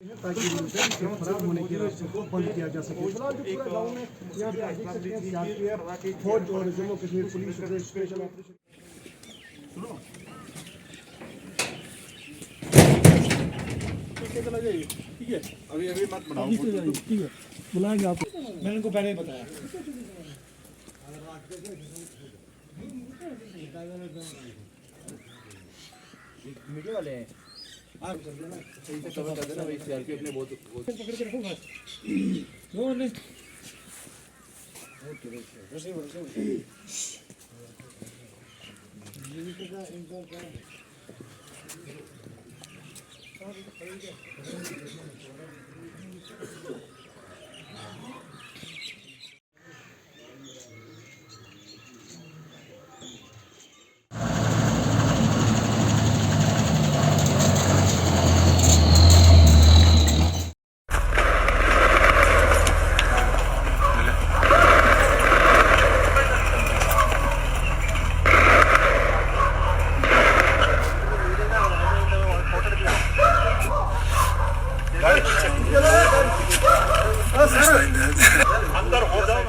ताकि फरार होने के रास्ते को बंद किया जा सके। एक गाँव में यहाँ पे देख सकते हैं सीआरपीएफ, फौज और Jammu Kashmir police special operation. ठीक है, अभी मत बनाओ, ठीक है, बुलाएंगे आपको। मैंने इनको पहले ही बताया। मीडिया वाले हैं, हाँ सही से कवर कर देना भाई। सीआरपीएफ ने बहुत पकड़ के रखो बस। वो नहीं ओके अंदर हो जाओ।